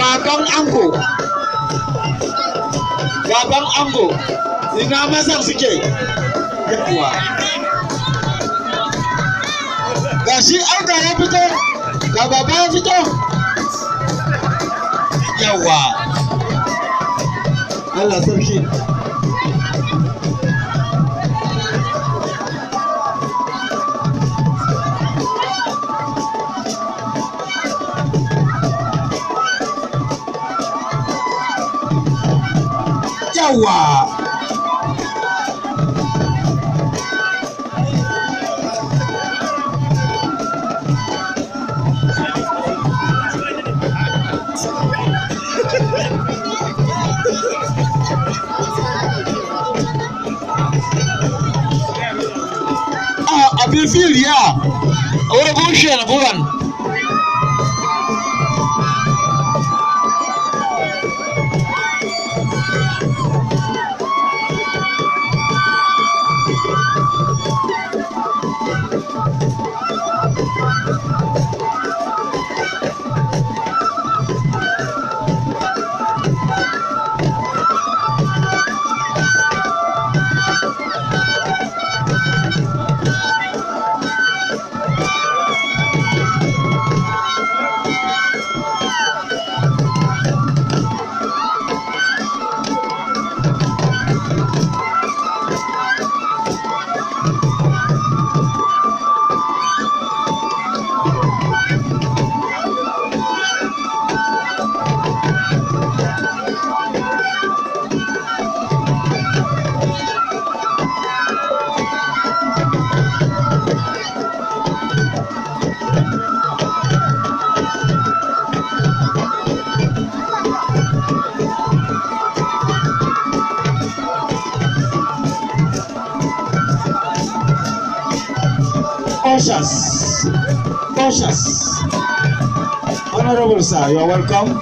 baban ango ina mazan suke yawa gashi auda ya fito ga baba ya fito yawa Allah sarki yawa abin filiya a wurin bushe na buran Cautious. Honorable sir, you are welcome.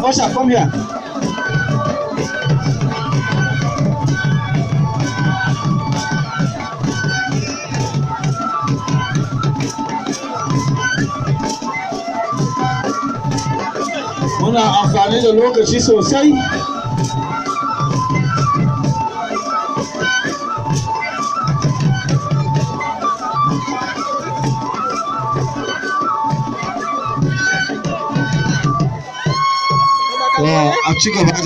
Osha, come here. Muna amfani da lokaci sosai. A ci gaba da